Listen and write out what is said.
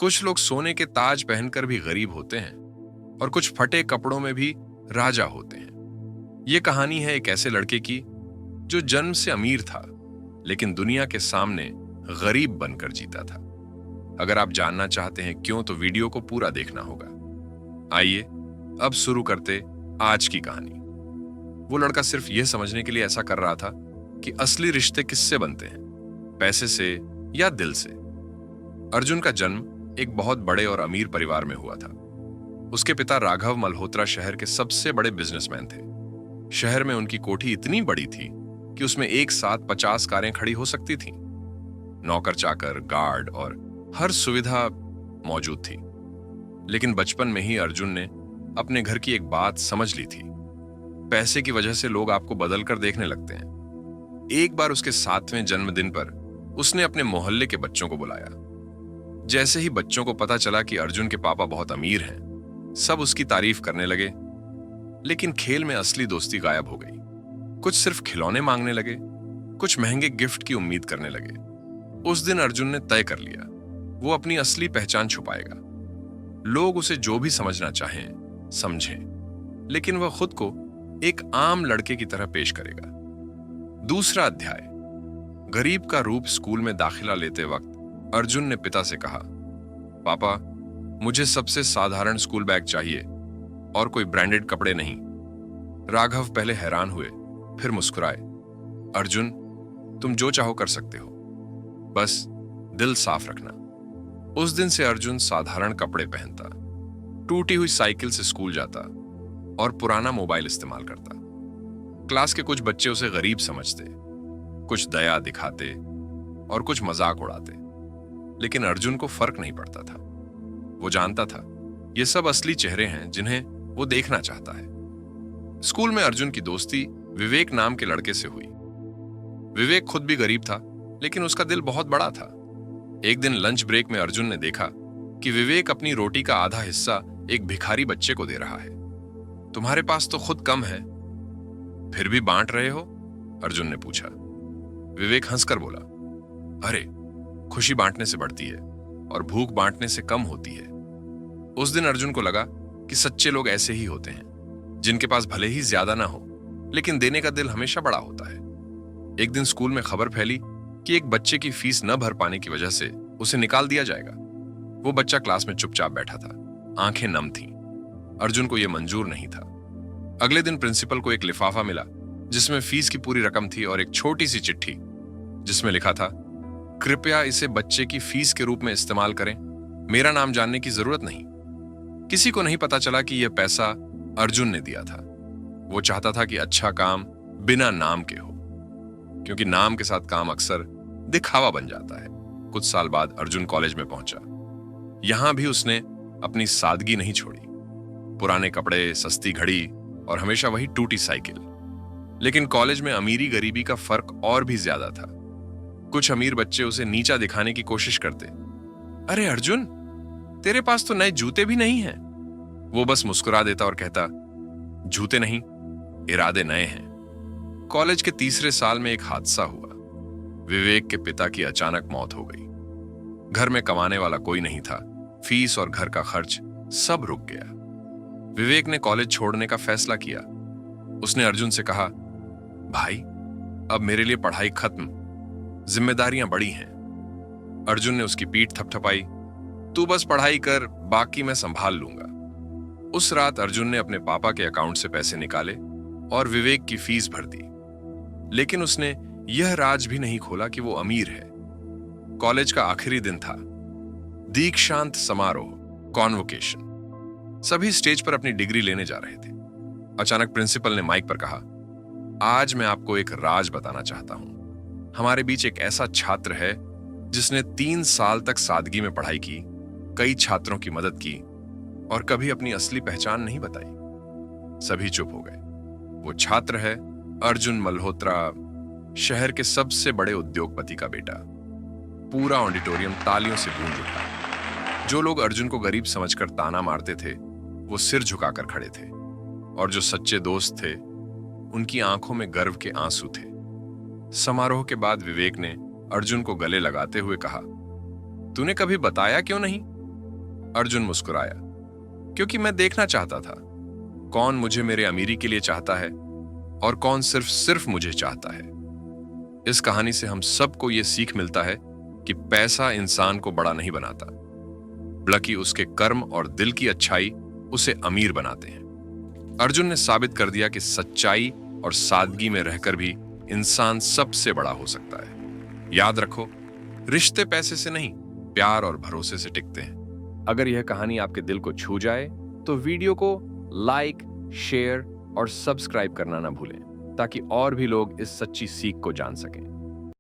कुछ लोग सोने के ताज पहनकर भी गरीब होते हैं और कुछ फटे कपड़ों में भी राजा होते हैं। ये कहानी है एक ऐसे लड़के की जो जन्म से अमीर था लेकिन दुनिया के सामने गरीब बनकर जीता था। अगर आप जानना चाहते हैं क्यों, तो वीडियो को पूरा देखना होगा। आइए अब शुरू करते आज की कहानी। वो लड़का सिर्फ यह समझने के लिए ऐसा कर रहा था कि असली रिश्ते किससे बनते हैं, पैसे से या दिल से। अर्जुन का जन्म एक बहुत बड़े और अमीर परिवार में हुआ था। उसके पिता राघव मल्होत्रा शहर के सबसे बड़े बिजनेसमैन थे। शहर में उनकी कोठी इतनी बड़ी थी कि उसमें एक साथ 50 कारें खड़ी हो सकती थीं। नौकर चाकर, गार्ड और हर सुविधा मौजूद थी। लेकिन बचपन में ही अर्जुन ने अपने घर की एक बात समझ ली थी। पैसे की वजह से लोग आपको बदल कर देखने लगते हैं। एक बार उसके 7वें जन्मदिन पर उसने अपने मोहल्ले के बच्चों को बुलाया। जैसे ही बच्चों को पता चला कि अर्जुन के पापा बहुत अमीर हैं, सब उसकी तारीफ करने लगे। लेकिन खेल में असली दोस्ती गायब हो गई। कुछ सिर्फ खिलौने मांगने लगे, कुछ महंगे गिफ्ट की उम्मीद करने लगे। उस दिन अर्जुन ने तय कर लिया, वो अपनी असली पहचान छुपाएगा। लोग उसे जो भी समझना चाहें समझें, लेकिन वह खुद को एक आम लड़के की तरह पेश करेगा। दूसरा अध्याय। गरीब का रूप। स्कूल में दाखिला लेते वक्त अर्जुन ने पिता से कहा, पापा, मुझे सबसे साधारण स्कूल बैग चाहिए और कोई ब्रांडेड कपड़े नहीं। राघव पहले हैरान हुए, फिर मुस्कुराए। अर्जुन, तुम जो चाहो कर सकते हो, बस दिल साफ रखना। उस दिन से अर्जुन साधारण कपड़े पहनता, टूटी हुई साइकिल से स्कूल जाता और पुराना मोबाइल इस्तेमाल करता। क्लास के कुछ बच्चे उसे गरीब समझते, कुछ दया दिखाते और कुछ मजाक उड़ाते, लेकिन अर्जुन को फर्क नहीं पड़ता था। वो जानता था ये सब असली चेहरे हैं जिन्हें वो देखना चाहता है। स्कूल में अर्जुन की दोस्ती विवेक नाम के लड़के से हुई। विवेक खुद भी गरीब था, लेकिन उसका दिल बहुत बड़ा था। एक दिन लंच ब्रेक में अर्जुन ने देखा कि विवेक अपनी रोटी का आधा हिस्सा एक भिखारी बच्चे को दे रहा है। तुम्हारे पास तो खुद कम है, फिर भी बांट रहे हो? अर्जुन ने पूछा। विवेक हंसकर बोला, अरे, खुशी बांटने से बढ़ती है और भूख बांटने से कम होती है। उस दिन अर्जुन को लगा कि सच्चे लोग ऐसे ही होते हैं, जिनके पास भले ही ज्यादा ना हो, लेकिन देने का दिल हमेशा बड़ा होता है। एक दिन स्कूल में खबर फैली कि एक बच्चे की फीस न भर पाने की वजह से उसे निकाल दिया जाएगा। वो बच्चा क्लास में चुपचाप बैठा था, आंखें नम थीं। अर्जुन को यह मंजूर नहीं था। अगले दिन प्रिंसिपल को एक लिफाफा मिला जिसमें फीस की पूरी रकम थी और एक छोटी सी चिट्ठी जिसमें लिखा था, कृपया इसे बच्चे की फीस के रूप में इस्तेमाल करें, मेरा नाम जानने की जरूरत नहीं। किसी को नहीं पता चला कि यह पैसा अर्जुन ने दिया था। वो चाहता था कि अच्छा काम बिना नाम के हो, क्योंकि नाम के साथ काम अक्सर दिखावा बन जाता है। कुछ साल बाद अर्जुन कॉलेज में पहुंचा। यहां भी उसने अपनी सादगी नहीं छोड़ी। पुराने कपड़े, सस्ती घड़ी और हमेशा वही टूटी साइकिल। लेकिन कॉलेज में अमीरी गरीबी का फर्क और भी ज्यादा था। कुछ अमीर बच्चे उसे नीचा दिखाने की कोशिश करते। अरे अर्जुन, तेरे पास तो नए जूते भी नहीं हैं। वो बस मुस्कुरा देता और कहता, जूते नहीं, इरादे नए हैं। कॉलेज के तीसरे साल में एक हादसा हुआ। विवेक के पिता की अचानक मौत हो गई। घर में कमाने वाला कोई नहीं था। फीस और घर का खर्च सब रुक गया। विवेक ने कॉलेज छोड़ने का फैसला किया। उसने अर्जुन से कहा, भाई, अब मेरे लिए पढ़ाई खत्म, जिम्मेदारियां बड़ी हैं। अर्जुन ने उसकी पीठ थपथपाई, तू बस पढ़ाई कर, बाकी मैं संभाल लूंगा। उस रात अर्जुन ने अपने पापा के अकाउंट से पैसे निकाले और विवेक की फीस भर दी। लेकिन उसने यह राज भी नहीं खोला कि वो अमीर है। कॉलेज का आखिरी दिन था। दीक्षांत समारोह, कॉन्वोकेशन। सभी स्टेज पर अपनी डिग्री लेने जा रहे थे। अचानक प्रिंसिपल ने माइक पर कहा, आज मैं आपको एक राज बताना चाहता हूं। हमारे बीच एक ऐसा छात्र है जिसने 3 साल तक सादगी में पढ़ाई की, कई छात्रों की मदद की और कभी अपनी असली पहचान नहीं बताई। सभी चुप हो गए। वो छात्र है अर्जुन मल्होत्रा, शहर के सबसे बड़े उद्योगपति का बेटा। पूरा ऑडिटोरियम तालियों से गूंज उठा। जो लोग अर्जुन को गरीब समझकर ताना मारते थे, वो सिर झुकाकर खड़े थे, और जो सच्चे दोस्त थे, उनकी आंखों में गर्व के आंसू थे। समारोह के बाद विवेक ने अर्जुन को गले लगाते हुए कहा, तूने कभी बताया क्यों नहीं अर्जुन मुस्कुराया, क्योंकि मैं देखना चाहता था कौन मुझे मेरे अमीरी के लिए चाहता है और कौन सिर्फ सिर्फ मुझे चाहता है। इस कहानी से हम सबको यह सीख मिलता है कि पैसा इंसान को बड़ा नहीं बनाता, बल्कि उसके कर्म और दिल की अच्छाई उसे अमीर बनाते हैं। अर्जुन ने साबित कर दिया कि सच्चाई और सादगी में रहकर भी इंसान सबसे बड़ा हो सकता है। याद रखो, रिश्ते पैसे से नहीं, प्यार और भरोसे से टिकते हैं। अगर यह कहानी आपके दिल को छू जाए तो वीडियो को लाइक, शेयर और सब्सक्राइब करना ना भूलें, ताकि और भी लोग इस सच्ची सीख को जान सकें।